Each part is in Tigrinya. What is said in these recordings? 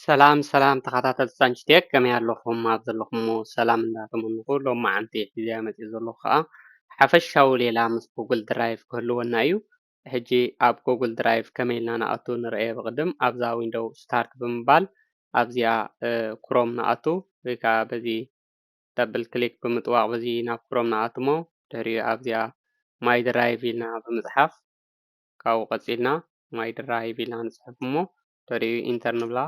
ሰላም ተኸታተልቲ ሳንችቴክ ከመይ ኣለኹም? ኣብ ዘለኹምዎ ሰላም እንዳተመንኩ ሎማዓንቲ ሒዘ መፂእ ዘለኹ ከዓ ሓፈሻዊ ሌላ ምስ ጉግል ድራይቭ ክህልወና እዩ። ሕጂ ኣብ ጉግል ድራይቭ ከመይ ኢልና ንኣቱ ንርአዮ ብቅድም ኣብዛ ዊንዶው ስታርት ብምባል ኣብዚኣ ክሮም ንኣቱ ወይ ከዓ በዚ ደብል ክሊክ ብምጥዋቅ በዚ ናብ ክሮም ንኣቱ እሞ ድሕሪኡ ኣብዚኣ ማይ ድራይቭ ኢልና ብምፅሓፍ ካብኡ ቀፂልና ማይ ድራይቭ ኢልና ንፅሕፍ እሞ ድሕሪኡ ኢንተር ንብላ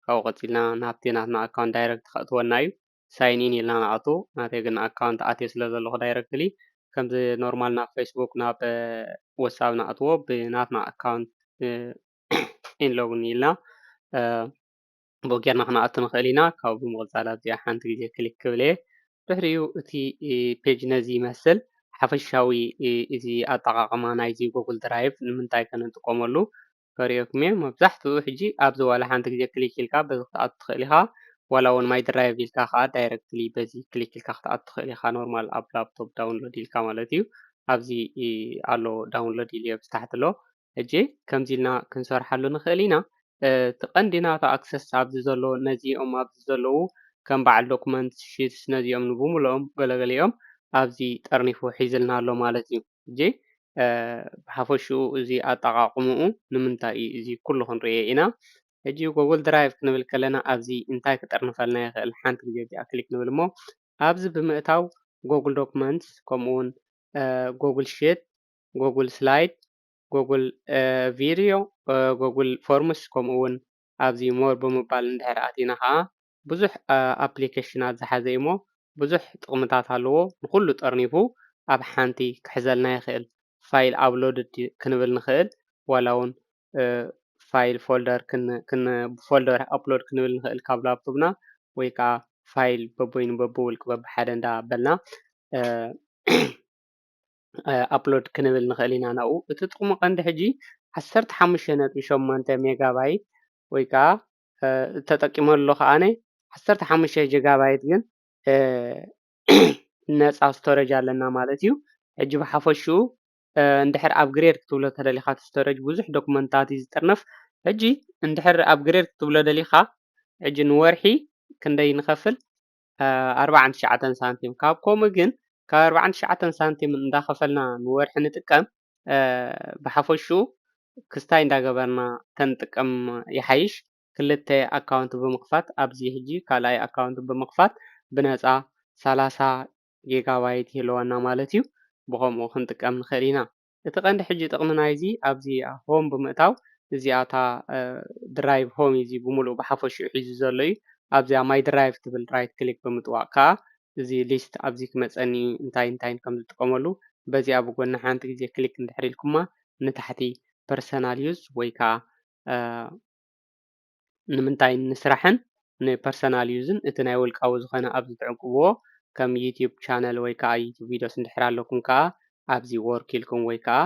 ካብኡ ቀፂልና ናብቲ ናትና ኣካውንት ዳይረክት ከእትወና እዩ። ሳይን ኢን ኢልና ንኣቱ ናተይ ግን ኣካውንት ኣትየ ስለ ዘለኹ ዳይረክትሊ ከምዚ ኖርማል ናብ ፌስቡክ ናብ ዋትስኣፕ ንኣትዎ ብናትና ኣካውንት ኢንሎግን ኢልና ብኡ ጌርና ክንኣቱ ንኽእል ኢና። ካብኡ ብምቕፃል ኣብዚኣ ሓንቲ ግዜ ክሊክ ክብል እየ ድሕሪኡ እቲ ፔጅ ነዚ ይመስል ሓፈሻዊ እዚ ኣጠቃቅማ ናይዚ ጉግል ድራይቭ ንምንታይ ከ ንጥቀመሉ ከሪአኩም እየ። መብዛሕትኡ ሕጂ ኣብዚ ዋላ ሓንቲ ግዜ ክሊክ ኢልካ በዚ ክትኣቱ ትኽእል ኢኻ ዋላ እውን ማይ ድራይቭ ኢልካ ከዓ ዳይረክትሊ በዚ ክሊክ ኢልካ ክትኣቱ ትኽእል ኢኻ ኖርማል ኣብ ላፕቶፕ ዳውንሎድ ኢልካ ማለት እዩ። ኣብዚ ኣሎ ዳውንሎድ ኢሉ ኣብ ታሕቲ ኣሎ። ሕጂ ከምዚ ኢልና ክንሰርሓሉ ንኽእል ኢና። እቲ ቀንዲ ናቱ ኣክሰስ ኣብዚ ዘሎ ነዚኦም ኣብዚ ዘለው ከም በዓል ዶክመንት ሽትስ ነዚኦም ብምልኦም ገለገሊኦም ኣብዚ ጠርኒፉ ሒዝልና ኣሎ ማለት እዩ። ሕጂ ብሓፈሽኡ እዚ ኣጠቃቅምኡ ንምንታይ እዩ እዚ ኩሉ ክንሪኦ ኢና። ሕጂ ጉግል ድራይቭ ክንብል ከለና ኣብዚ እንታይ ክጠርንፈልና ይኽእል ሓንቲ ግዜ እዚኣ ክሊክ ንብል እሞ ኣብዚ ብምእታው ጉግል ዶክመንትስ ከምኡ እውን ጉግል ሽት፣ ጉግል ስላይድ፣ ጉግል ቪድዮ፣ ጉግል ፎርምስ ከምኡ እውን ኣብዚ ሞር ብምባል እንድሕር ኣቲና ከዓ ብዙሕ ኣፕሊኬሽናት ዝሓዘ እዩ እሞ ብዙሕ ጥቅምታት ኣለዎ። ንኩሉ ጠርኒፉ ኣብ ሓንቲ ክሕዘልና ይኽእል። ፋይል ኣብሎድ ክንብል ንኽእል ዋላ እውን ፋይል ፎልደር ፎልደር ኣፕሎድ ክንብል ንኽእል ካብ ላፕቶፕና ወይ ከዓ ፋይል በበይኑ በብውልቂ በብሓደ እንዳበልና ኣፕሎድ ክንብል ንኽእል ኢና ናብኡ። እቲ ጥቅሙ ቀንዲ ሕጂ 15.8 ሜጋባይት ወይ ከዓ ተጠቂመሉ ከዓነ 15 ጂጋባይት ግን ነፃ ስቶሬጅ ኣለና ማለት እዩ። ሕጂ ብሓፈሽኡ እንድሕር ኣፕግሬድ ክትብሎ ተደሊኻ እቲ ስቶሬጅ ብዙሕ ዶክመንታት እዩ ዝጥርንፍ። ሕጂ እንድሕር ኣፕግሬድ ክትብሎ ደሊኻ ሕጂ ንወርሒ ክንደይ ንኸፍል 49 ሳንቲም ካብ ከምኡ ግን ካብ 49 ሳንቲም እንዳኸፈልና ንወርሒ ንጥቀም ብሓፈሽኡ ክስታይ እንዳገበርና ተንጥቀም ይሓይሽ። ክልተ ኣካውንት ብምክፋት ኣብዚ ሕጂ ካልኣይ ኣካውንት ብምክፋት ብነፃ 30 ጊጋባይት ይህልወና ማለት እዩ። ብከምኡ ክንጥቀም ንኽእል ኢና። እቲ ቀንዲ ሕጂ ጥቅሚ ናይዚ ኣብዚ ሆም ብምእታው እዚኣ እታ ድራይቭ ሆም እዚ ብምሉእ ብሓፈሽኡ ሒዙ ዘሎ እዩ። ኣብዚኣ ማይ ድራይቭ ትብል ራይት ክሊክ ብምጥዋቅ ከዓ እዚ ሊስት ኣብዚ ክመፀኒ እንታይ እንታይ ከም ዝጥቀመሉ በዚኣ ብጎኒ ሓንቲ ግዜ ክሊክ እንድሕር ኢልኩማ ንታሕቲ ፐርሰናል ዩዝ ወይ ከዓ ንምንታይ ንስራሕን ንፐርሰናል ዩዝን እቲ ናይ ውልቃዊ ዝኾነ ኣብዚ ትዕቅብዎ ከም ዩቲዩብ ቻነል ወይ ከዓ ዩቲዩብ ቪድዮስ እንድሕር ኣለኩም ከዓ ኣብዚ ወርክ ኢልኩም ወይ ከዓ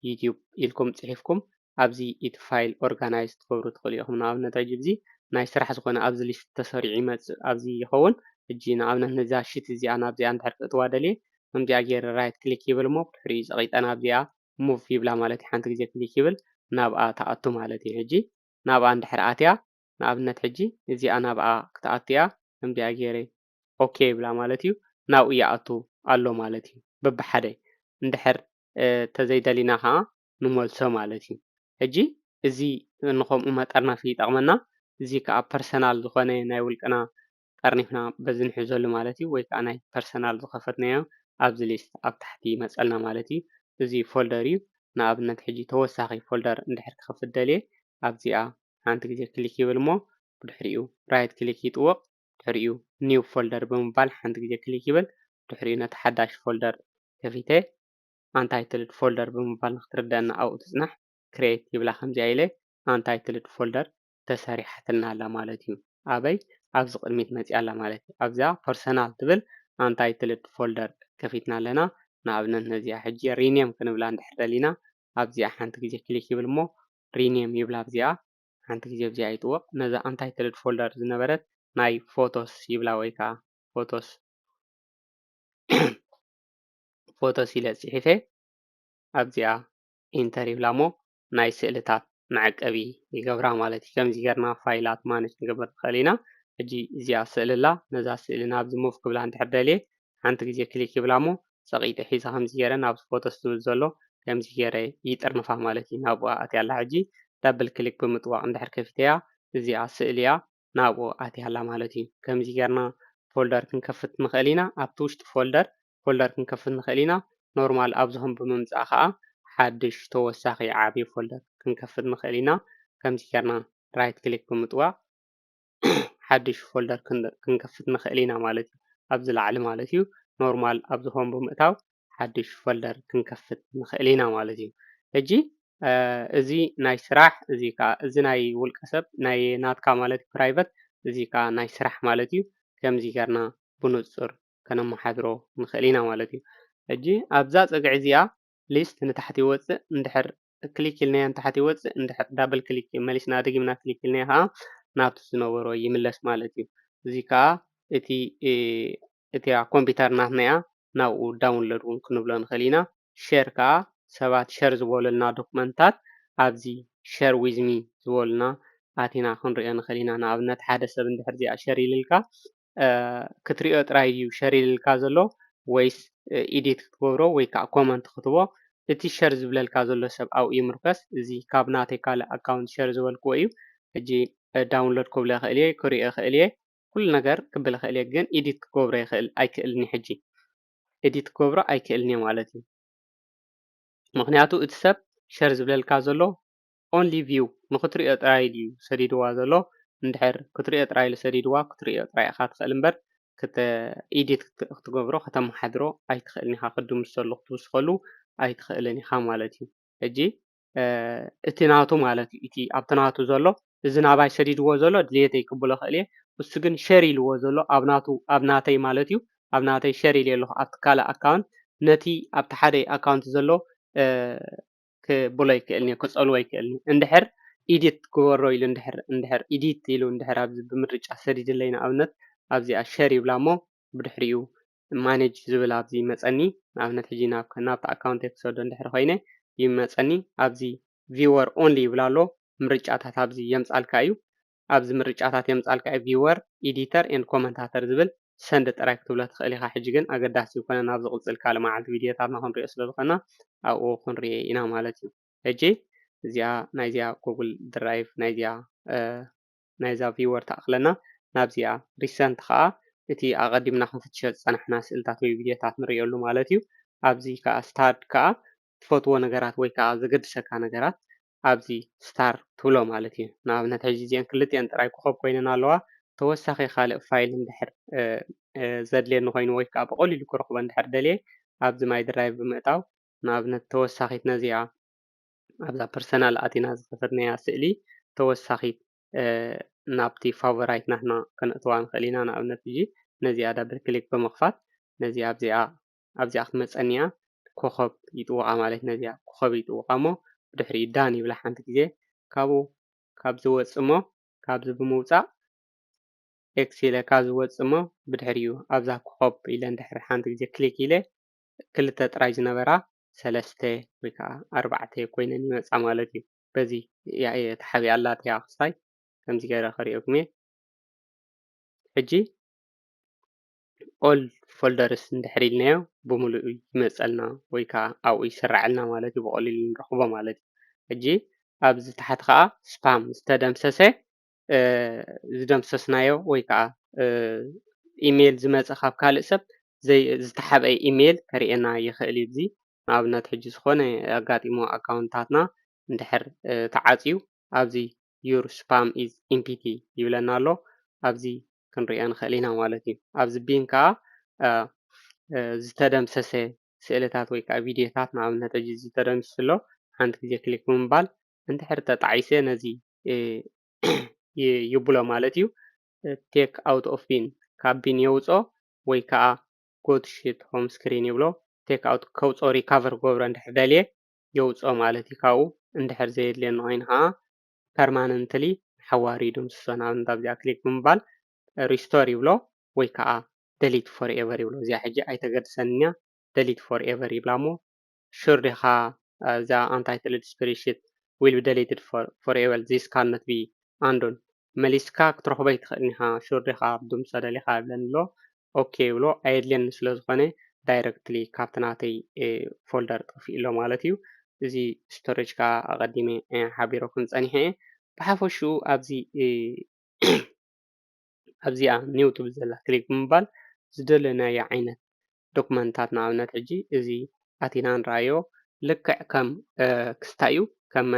ዩቲዩብ ኢልኩም ፅሒፍኩም ኣብዚ እቲ ፋይል ኦርጋናይዝ ክትገብሩ ትኽእሉ ኢኹም። ንኣብነት ሕጂ እዚ ናይ ስራሕ ዝኾነ ኣብዚ ሊስት ተሰሪዑ ይመፅእ ኣብዚ ይኸውን። ሕጂ ንኣብነት ነዛ ሽት እዚኣ ናብዚኣ እንድሕር ክእትዋ ደልየ ከምዚኣ ገይረ ራይት ክሊክ ይብል እሞ ብድሕሪኡ ፀቂጠ ናብዚኣ ሙቭ ይብላ ማለት እዩ። ሓንቲ ግዜ ክሊክ ይብል ናብኣ ተኣቱ ማለት እዩ። ሕጂ ናብኣ እንድሕር ኣትያ ንኣብነት ሕጂ እዚኣ ናብኣ ክትኣቱ እያ ከምዚኣ ገይረ ኦኬ ይብላ ማለት እዩ። ናብኡ ይኣቱ ኣሎ ማለት እዩ በብሓደ እንድሕር ተዘይደሊና ከዓ ንመልሶ ማለት እዩ። ሕጂ እዚ ንከምኡ መጠርነፊ ይጠቅመና። እዚ ከዓ ፐርሰናል ዝኾነ ናይ ውልቅና ጠርኒፍና በዚ ንሕዘሉ ማለት እዩ። ወይ ከዓ ናይ ፐርሰናል ዝከፈትናዮ ኣብዚ ሊስት ኣብ ታሕቲ ይመፀልና ማለት እዩ። እዚ ፎልደር እዩ። ንኣብነት ሕጂ ተወሳኺ ፎልደር እንድሕር ክከፍት ደልየ ኣብዚኣ ሓንቲ ግዜ ክሊክ ይብል እሞ ብድሕሪኡ ራይት ክሊክ ይጥወቅ ድሕሪኡ ኒው ፎልደር ብምባል ሓንቲ ግዜ ክሊክ ይብል ድሕሪኡ ነቲ ሓዳሽ ፎልደር ከፊተ አንታይትልድ ፎልደር ብምባል ንክትርድአና ኣብኡ ትፅናሕ ክሬት ይብላ ከምዚኣ ኢለ አንታይትልድ ፎልደር ተሰሪሓትልና ኣላ ማለት እዩ። ኣበይ ኣብዚ ቅድሚት መፅያ ኣላ ማለት እዩ። ኣብዚኣ ፐርሰናል ትብል አንታይትልድ ፎልደር ከፊትና ኣለና። ንኣብነት ነዚኣ ሕጂ ሪኔም ክንብላ እንድሕር ደሊና ኣብዚኣ ሓንቲ ግዜ ክሊክ ይብል እሞ ሪኔም ይብላ ኣብዚኣ ሓንቲ ግዜ ኣብዚኣ ይጥወቅ ነዛ አንታይትልድ ፎልደር ዝነበረት ናይ ፎቶስ ይብላ ወይ ከዓ ፎቶስ ኢለ ፅሒፈ ኣብዚኣ ኢንተር ይብላ እሞ ናይ ስእልታት መዐቀቢ ይገብራ ማለት እዩ። ከምዚ ጌርና ፋይላት ማኔጅ ክንገብር ንኽእል ኢና። ሕጂ እዚኣ ስእሊ ኣላ ነዛ ስእሊ ናብዚ ሙቭ ክብላ እንድሕር ደልየ ሓንቲ ግዜ ክሊክ ይብላ እሞ ፀቒጠ ሒዛ ከምዚ ገይረ ናብዚ ፎቶስ ዝብል ዘሎ ከምዚ ገይረ ይጥርንፋ ማለት እዩ። ናብኡ ኣትያ ኣላ ሕጂ ዳብል ክሊክ ብምጥዋቕ እንድሕር ከፊተያ እዚኣ ስእሊ እያ ናብኡ ኣትያ ኣላ ማለት እዩ። ከምዚ ጌርና ፎልደር ክንከፍት ንኽእል ኢና። ኣብቲ ውሽጢ ፎልደር ክንከፍት ንኽእል ኢና። ኖርማል ኣብዝኾም ብምምፃእ ከዓ ሓድሽ ተወሳኺ ዓብይ ፎልደር ክንከፍት ንኽእል ኢና። ከምዚ ጌርና ራይት ክሊክ ብምጥዋቕ ሓድሽ ፎልደር ክንከፍት ንኽእል ኢና ማለት እዩ። ኣብዚ ላዕሊ ማለት እዩ ኖርማል ኣብዝኾም ብምእታው ሓድሽ ፎልደር ክንከፍት ንኽእል ኢና ማለት እዩ። ሕጂ እዚ ናይ ስራሕ እዚ ናይ ውልቀ ሰብ ናይ ናትካ ማለት ፕራይቬት እዚ ከዓ ናይ ስራሕ ማለት እዩ። ከምዚ ጌርና ብንፁር ከነመሓድሮ ንኽእል ኢና ማለት እዩ። ሕጂ ኣብዛ ፀግዒ እዚኣ ሊስት ንታሕቲ ይወፅእ እንድሕር ክሊክ ኢልናዮ ንታሕቲ ይወፅእ እንድሕር ዳብል ክሊክ መሊስና ደጊምና ክሊክ ኢልናዮ ከዓ ናብቲ ዝነበሮ ይምለስ ማለት እዩ። እዚ ከዓ እታ ኮምፒተር ናትና እያ ናብኡ ዳውንሎድ እውን ክንብሎ ንኽእል ኢና። ሼር ከዓ ሰባት ሼር ዝበሉልና ዶክመንትታት ኣብዚ ሼር ዊዝ ሚ ዝበሉና ኣቲና ክንሪኦ ንኽእል ኢና። ንኣብነት ሓደ ሰብ እንድሕር እዚኣ ሼር ኢልልካ ክትሪኦ ጥራይ እዩ ሼር ኢልልካ ዘሎ ወይስ ኢዲት ክትገብሮ ወይ ከዓ ኮመንት ክትቦ እቲ ሼር ዝብለልካ ዘሎ ሰብ ኣብኡ ይምርከስ። እዚ ካብ ናተይ ካልእ ኣካውንት ሼር ዝበልክዎ እዩ። ሕጂ ዳውንሎድ ከብሎ ይኽእል እየ ክሪኦ ይኽእል እየ ኩሉ ነገር ክብል ይኽእል እየ ግን ኢዲት ክገብሮ ኣይክእልኒ ሕጂ ኤዲት ክገብሮ ኣይክእልኒ ማለት እዩ። ምክንያቱ እቲ ሰብ ሸር ዝብለልካ ዘሎ ኦንሊ ቪው ንክትሪኦ ጥራይ እዩ ሰዲድዋ ዘሎ እንድሕር ክትሪኦ ጥራይ ሰዲድዋ ክትሪኦ ጥራይ ኢኻ ትኽእል እምበር ኢዲት ክትገብሮ ከተመሓድሮ ኣይትኽእልን ኢኻ ክድምሰሉ ክትውስኸሉ ኣይትኽእልን ኢኻ ማለት እዩ። ሕጂ እቲ ናቱ ማለት እዩ እቲ ኣብቲ ናቱ ዘሎ እዚ ናባይ ሰዲድዎ ዘሎ ድሌተይ ክብሎ ይኽእል እየ እሱ ግን ሸር ኢልዎ ዘሎ ኣብ ናተይ ማለት እዩ ኣብ ናተይ ሸር ኢልየ ኣለኹ ኣብቲ ካልእ ኣካውንት ነቲ ኣብቲ ሓደ ኣካውንት ዘሎ ክብሎ ኣይክእልኒ ክፀልዎ ኣይክእልኒ እንድሕር ኢዲት ክገብሮ ኢሉ እንድሕር ኢዲት ኢሉ እንድሕር ኣብዚ ብምርጫ ሰዲድለይ ንኣብነት ኣብዚኣ ሸር ይብላ እሞ ብድሕሪኡ ማኔጅ ዝብል ኣብዚ ይመፀኒ ንኣብነት ሕጂ ናብቲ ኣካውንተይ ክሰዶ እንድሕር ኮይነ ይመፀኒ ኣብዚ ቪወር ኦንሊ ይብላ ኣሎ ምርጫታት ኣብዚ የምፃልካ እዩ ኣብዚ ምርጫታት የምፃልካ እዩ ቪወር ኤዲተር ኤንድ ኮመንታተር ዝብል ሰንዲ ጥራይ ክትብሎ ትኽእል ኢኻ ሕጂ ግን ኣገዳሲ ይኮነን ኣብ ዝቕፅል ካልእ መዓልቲ ቪድዮታትና ክንሪኦ ስለ ዝኾንና ኣብኡ ክንሪኦ ኢና ማለት እዩ። ሕጂ እዚኣ ናይዚኣ ጉግል ድራይቭ ናይዛ ቪወር ተኣኽለና ናብዚኣ ሪሰንት ከዓ እቲ ኣቐዲምና ክንፍትሾ ዝፀናሕና ስእልታት ወይ ቪድዮታት ንሪኦሉ ማለት እዩ። ኣብዚ ከዓ ስታርት ከዓ ትፈትዎ ነገራት ወይ ከዓ ዘገድሰካ ነገራት ኣብዚ ስታር ትብሎ ማለት እዩ። ንኣብነት ሕጂ እዚአን ክልቲአን ጥራይ ኮኸብ ኮይነን ኣለዋ ተወሳኺ ካልእ ፋይል እንድሕር ዘድልየኒ ኮይኑ ወይ ከዓ ብቐሊሉ ክረኽቦ እንድሕር ደልየ ኣብዚ ማይ ድራይቭ ብምእታው ንኣብነት ተወሳኺት ነዚኣ ኣብዛ ፐርሰናል ኣቲና ዝከፈትናያ ስእሊ ተወሳኺት ናብቲ ፋቮራይት ናትና ከነእትዋ ንኽእል ኢና ንኣብነት ሕጂ ነዚኣ ዳብል ክሊክ ብምኽፋት ነዚኣ ኣብዚኣ ክትመፀኒ እያ ኮኸብ ይጥውቃ ማለት ነዚኣ ኮኸብ ይጥውቃ እሞ ብድሕሪኡ ዳን ይብላ ሓንቲ ግዜ ካብዚ ወፅእ እሞ ካብዚ ብምውፃእ ኤክስ ኢለ ካብ ዝወፅእ እሞ ብድሕሪኡ ኣብዛ ኮኸብ ኢለ እንድሕር ሓንቲ ግዜ ክሊክ ኢለ ክልተ ጥራይ ዝነበራ ሰለስተ ወይ ከዓ ኣርባዕተ ኮይነን ይመፃ ማለት እዩ። በዚ እያ እየ ተሓቢኣ ኣላ እቲኣ ክስታይ ከምዚ ገይረ ከሪአኩም እየ። ሕጂ ኦል ፎልደርስ እንድሕር ኢልናዮ ብምሉእ ይመፀልና ወይ ከዓ ኣብኡ ይስራዐልና ማለት እዩ ብቐሊሉ ንረኽቦ ማለት እዩ። ሕጂ ኣብዚ ታሕቲ ከዓ ስፓም ዝተደምሰሰ ዝደምሰስናዮ ወይ ከዓ ኢሜል ዝመፀ ካብ ካልእ ሰብ ዝተሓበአ ኢሜል ከሪአና ይኽእል እዩ። እዚ ንኣብነት ሕጂ ዝኾነ ኣጋጢሞ ኣካውንታትና እንድሕር ተዓፅዩ ኣብዚ ዩር ስፓም ኢዝ ኢምፒቲ ይብለና ኣሎ ኣብዚ ክንሪኦ ንኽእል ኢና ማለት እዩ። ኣብዚ ቢን ከዓ ዝተደምሰሰ ስእልታት ወይ ከዓ ቪድዮታት ንኣብነት ሕጂ ዝተደምስስ ኣሎ ሓንቲ ግዜ ክሊክ ብምባል እንድሕር ተጣዒሰ ነዚ ይብሎ ማለት እዩ። ቴክ ኣውት ኦፍ ቢን ካብ ቢን የውፆ ወይ ከዓ ጎት ሽት ሆም ስክሪን ይብሎ ቴክ ኣውት ከውፆ ሪካቨር ክገብሮ እንድሕር ደልየ የውፆ ማለት እዩ። ካብኡ እንድሕር ዘየድልየኒ ኮይኑ ከዓ ፐርማነንትሊ ሓዋሪ ድምስሶ ንኣብነት ኣብዚኣ ክሊክ ብምባል ሪስቶር ይብሎ ወይ ከዓ ደሊት ፎር ኤቨር ይብሎ እዚኣ ሕጂ ኣይተገድሰንኛ ደሊት ፎር ኤቨር ይብላ እሞ ሹር ዲኻ እዛ ኣንታይትልድ ስፕሬድሺት will be deleted forever. This cannot be undone. መሊስካ ክትረክቦ ይትኽእል ኢኻ ሹር ዲኻ ብድምፂ ደሊኻ ይብለኒ ኣሎ ኦኬ ብሎ ኣየድልየኒ ስለ ዝኾነ ዳይረክትሊ ካብቲ ናተይ ፎልደር ጠፊኡ ኣሎ ማለት እዩ እዚ ስቶሬጅ ከዓ ኣቐዲመ ሓቢረኩም ፀኒሐ እየ ብሓፈሽኡ ኣብዚኣ ኒው ትብል ዘላ ክሊክ ብምባል ዝደለናዮ ዓይነት ዶክመንታት ንኣብነት ሕጂ እዚ ኣቲና ንረኣዮ ልክዕ ከም ክስታይ እዩ ከም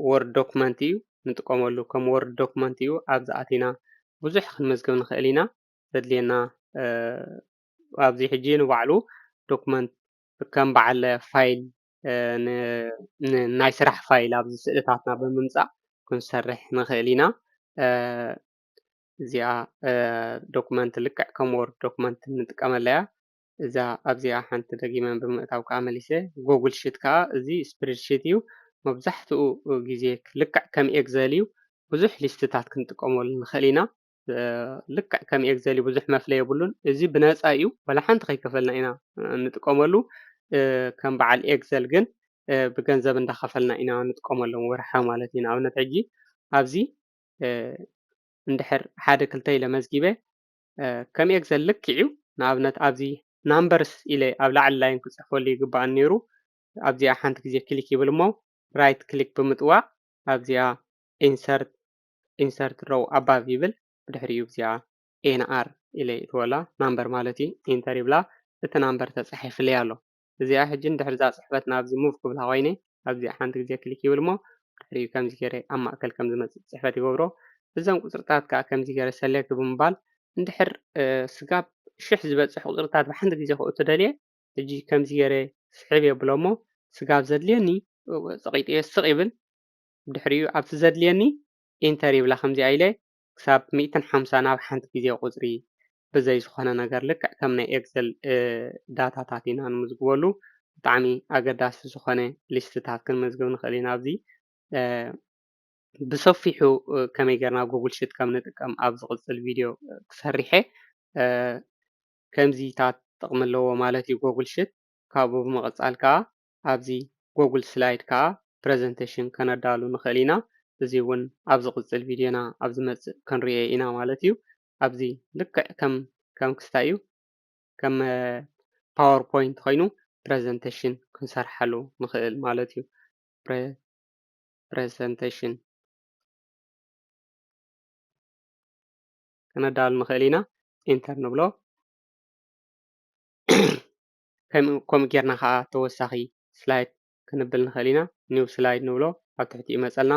ወርድ ዶክመንት እዩ ንጥቀመሉ ከም ወርድ ዶክመንት እዩ ኣብዚ ኣቲና ብዙሕ ክንመዝገብ ንኽእል ኢና ዘድልየና ኣብዚ ሕጂ ንባዕሉ ዶክመንት ከም በዓል ፋይል ናይ ስራሕ ፋይል ኣብዚ ስእልታትና ብምምፃእ ክንሰርሕ ንኽእል ኢና እዚኣ ዶክመንት ልክዕ ከም ወርድ ዶክመንት ንጥቀመላ እያ እዛ ኣብዚኣ ሓንቲ ደጊመን ብምእታው ከዓ መሊሰ ጉግል ሽት ከዓ እዚ ስፕሬድሺት እዩ መብዛሕትኡ ግዜ ልክዕ ከም ኤክዘል እዩ ብዙሕ ሊስትታት ክንጥቀመሉ ንኽእል ኢና ልክዕ ከም ኤክዘል እዩ ብዙሕ መፍለይ የብሉን እዚ ብነፃ እዩ ወላ ሓንቲ ከይከፈልና ኢና ንጥቀመሉ ከም በዓል ኤክዘል ግን ብገንዘብ እንዳኸፈልና ኢና ንጥቀመሎም ወርሓዊ ማለት እዩ ንኣብነት ሕጂ ኣብዚ እንድሕር ሓደ ክልተ ኢለ መዝጊበ ከም ኤክዘል ልክዕ እዩ ንኣብነት ኣብዚ ናምበርስ ኢለ ኣብ ላዕሊ ላይን ክፅሕፈሉ ይግባእ ነይሩ ኣብዚኣ ሓንቲ ግዜ ክሊክ ይብል እሞ ራይት ክሊክ ብምጥዋዕ ኣብዚኣ ኢንሰርት ሮው ኣባብ ይብል ብድሕሪኡ እዚኣ ኤንኣር ኢለ ይትወላ ናምበር ማለት እዩ ኢንተር ይብላ እቲ ናምበር ተፃሒፍለይ ኣሎ እዚኣ ሕጂ እንድሕር እዛ ፅሕፈት ናብዚ ሙቭ ክብላ ኮይነ ኣብዚኣ ሓንቲ ግዜ ክሊክ ይብል እሞ ድሕሪኡ ከምዚ ገይረ ኣብ ማእከል ከም ዝመፅእ ፅሕፈት ይገብሮ እዞም ቁፅርታት ከዓ ከምዚ ገይረ ሰሌክት ብምባል እንድሕር ስጋብ 1000 ዝበፅሕ ቁፅርታት ብሓንቲ ግዜ ክኡ ትደልየ ሕጂ ከምዚ ገይረ ስሕብ የብሎ እሞ ስጋብ ዘድልየኒ ፀቂጥየ ስቕ ይብል ድሕሪኡ ኣብቲ ዘድልየኒ ኢንተር ይብላ ከምዚኣ ኢለ ክሳብ 150 ናብ ሓንቲ ግዜ ቁፅሪ ብዘይ ዝኾነ ነገር ልክዕ ከም ናይ ኤክሰል ዳታታት ኢና ንምዝግበሉ ብጣዕሚ ኣገዳሲ ዝኾነ ሊስትታት ክንምዝግብ ንኽእል ኢና ኣብዚ ብሰፊሑ ከመይ ጌርና ጉግል ሽት ከም ንጥቀም ኣብ ዝቕፅል ቪድዮ ክሰርሐ ከምዚታት ጥቕሚ ኣለዎ ማለት እዩ ጉግል ሽት ካብኡ ብምቕፃል ከዓ ኣብዚ ጉግል ስላይድ ከዓ ፕረዘንቴሽን ከነዳሉ ንኽእል ኢና እዚ እውን ኣብ ዝቕፅል ቪድዮና ኣብ ዝመፅእ ክንሪኦ ኢና ማለት እዩ ኣብዚ ልክዕ ከም ክስታይ እዩ ከም ፓወርፖይንት ኮይኑ ፕረዘንቴሽን ክንሰርሐሉ ንኽእል ማለት እዩ ፕረዘንቴሽን ከነዳሉ ንኽእል ኢና ኢንተር ንብሎ ከምኡ ጌርና ከዓ ተወሳኺ ስላይድ ክንብል ንኽእል ኢና ኒው ስላይድ ንብሎ ኣብ ትሕቲኡ ይመፀልና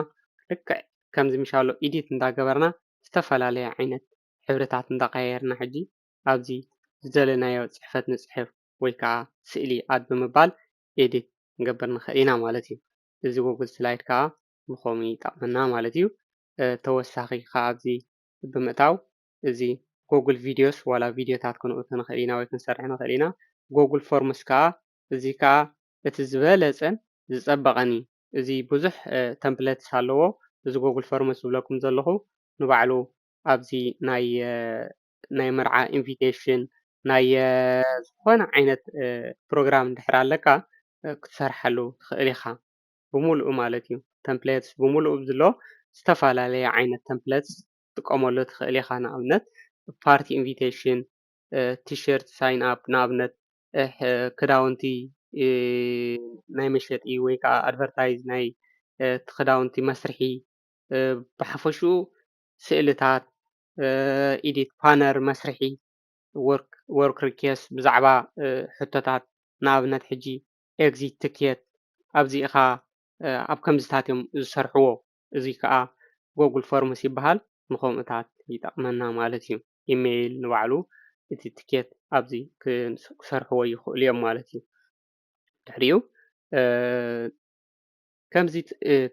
ልክዕ ከምዚ ምሻሎ ኢዲት እንዳገበርና ዝተፈላለየ ዓይነት ሕብርታት እንዳቀያየርና ሕጂ ኣብዚ ዝደለናዮ ፅሕፈት ንፅሕፍ ወይ ከዓ ስእሊ ኣድ ብምባል ኤዲት ክንገብር ንኽእል ኢና ማለት እዩ እዚ ጉግል ስላይድ ከዓ ንከምኡ ይጠቕመና ማለት እዩ ተወሳኺ ከዓ ኣብዚ ብምእታው እዚ ጉግል ቪድዮስ ዋላ ቪድዮታት ክንእቱ ንኽእል ኢና ወይ ክንሰርሕ ንኽእል ኢና ጉግል ፎርምስ ከዓ እዚ ከዓ እቲ ዝበለፀን ዝፀበቐን እዩ እዚ ብዙሕ ተምፕሌትስ ኣለዎ እዚ ጉግል ፎርምስ ዝብለኩም ዘለኹ ንባዕሉ ኣብዚ ናይ መርዓ ኢንቪቴሽን ናይ ዝኾነ ዓይነት ፕሮግራም እንድሕር ኣለካ ክትሰርሐሉ ትኽእል ኢኻ ብምሉኡ ማለት እዩ ተምፕሌትስ ብምሉኡ ዘሎ ዝተፈላለየ ዓይነት ተምፕሌትስ ትጥቀመሉ ትኽእል ኢኻ ንኣብነት ፓርቲ ኢንቪቴሽን ቲሸርት ሳይን ኣፕ ንኣብነት ክዳውንቲ ናይ መሸጢ ወይ ከዓ ኣድቨርታይዝ ናይ ክዳውንቲ መስርሒ ብሓፈሽኡ ስእልታት ኢዲት ፓነር መስርሒ ወርክ ሪኬስ ብዛዕባ ሕቶታት ንኣብነት ሕጂ ኤግዚት ትኬት ኣብዚ ኢኻ ኣብ ከምዝታት እዮም ዝሰርሕዎ እዚ ከዓ ጉግል ፎርምስ ይበሃል ንከምኡታት ይጠቕመና ማለት እዩ ኢሜይል ንባዕሉ እቲ ትኬት ኣብዚ ክሰርሕዎ ይኽእሉ እዮም ማለት እዩ ድሕሪኡ ከምዚ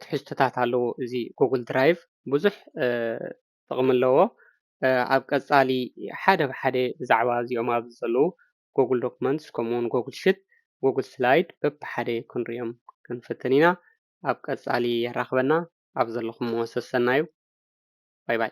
ትሕዝቶታት ኣለዎ እዚ ጉግል ድራይቭ ብዙሕ ጥቕሚ ኣለዎ ኣብ ቀፃሊ ሓደ ብሓደ ብዛዕባ እዚኦም ኣብዚ ዘለዉ ጉግል ዶክመንትስ ከምኡውን ጉግል ሽት ጉግል ስላይድ በብሓደ ክንሪኦም ክንፍትን ኢና ኣብ ቀፃሊ የራኽበና ኣብ ዘለኹም ሰናዩ ባይ ባይ